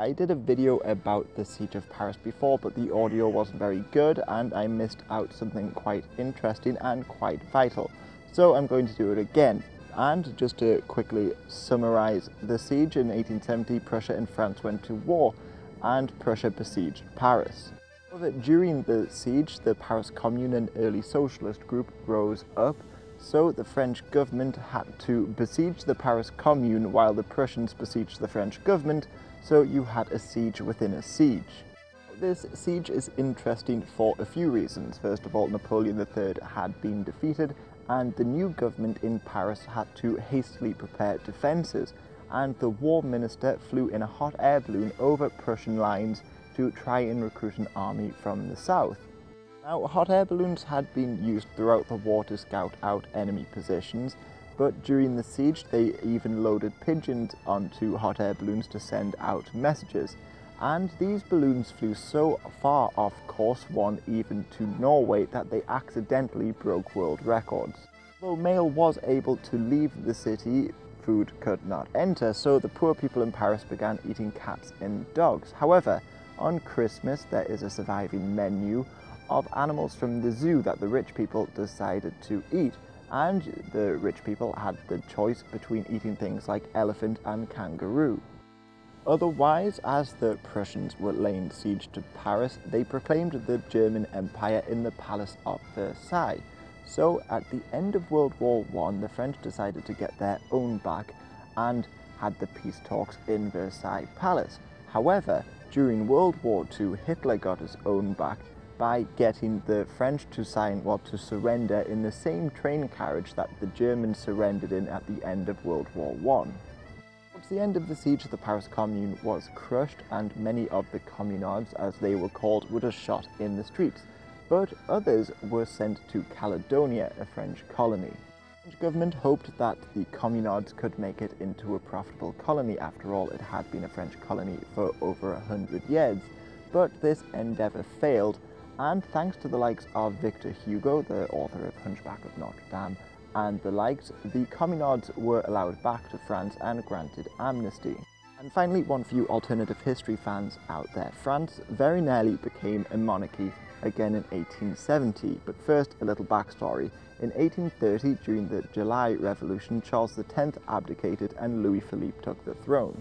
I did a video about the Siege of Paris before, but the audio wasn't very good and I missed out something quite interesting and quite vital. So I'm going to do it again. And just to quickly summarize the siege, in 1870 Prussia and France went to war and Prussia besieged Paris. However, during the siege, the Paris Commune, an early socialist group, rose up, so the French government had to besiege the Paris Commune while the Prussians besieged the French government, so you had a siege within a siege. This siege is interesting for a few reasons. First of all, Napoleon III had been defeated and the new government in Paris had to hastily prepare defences, and the war minister flew in a hot air balloon over Prussian lines to try and recruit an army from the south. Now, hot air balloons had been used throughout the war to scout out enemy positions, but during the siege they even loaded pigeons onto hot air balloons to send out messages. And these balloons flew so far off course, one even to Norway, that they accidentally broke world records. Though mail was able to leave the city, food could not enter, so the poor people in Paris began eating cats and dogs. However, on Christmas there is a surviving menu of animals from the zoo that the rich people decided to eat, and the rich people had the choice between eating things like elephant and kangaroo. Otherwise, as the Prussians were laying siege to Paris, they proclaimed the German Empire in the Palace of Versailles. So at the end of World War I, the French decided to get their own back and had the peace talks in Versailles Palace. However, during World War II, Hitler got his own back by getting the French to surrender in the same train carriage that the Germans surrendered in at the end of World War I. Towards the end of the siege, the Paris Commune was crushed and many of the communards, as they were called, were just shot in the streets, but others were sent to Caledonia, a French colony. The French government hoped that the communards could make it into a profitable colony. After all, it had been a French colony for over 100 years, but this endeavour failed. And thanks to the likes of Victor Hugo, the author of Hunchback of Notre Dame, and the likes, the communards were allowed back to France and granted amnesty. And finally, one for you alternative history fans out there, France very nearly became a monarchy again in 1870. But first, a little backstory. In 1830, during the July Revolution, Charles X abdicated and Louis Philippe took the throne.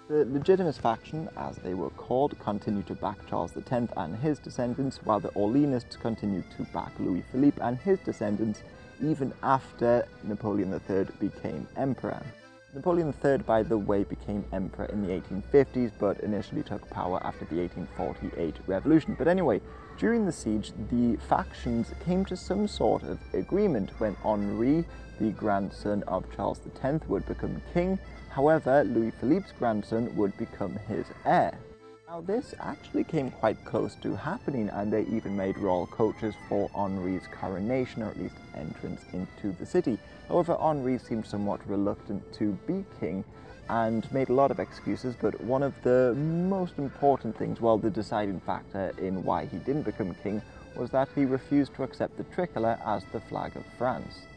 The Legitimist faction, as they were called, continued to back Charles X and his descendants, while the Orleanists continued to back Louis Philippe and his descendants even after Napoleon III became emperor. Napoleon III, by the way, became emperor in the 1850s, but initially took power after the 1848 revolution. But anyway, during the siege, the factions came to some sort of agreement when Henri, the grandson of Charles X, would become king. However, Louis Philippe's grandson would become his heir. Now, this actually came quite close to happening, and they even made royal coaches for Henri's coronation, or at least entrance into the city. However, Henri seemed somewhat reluctant to be king and made a lot of excuses, but one of the most important things, well, the deciding factor in why he didn't become king, was that he refused to accept the tricolour as the flag of France.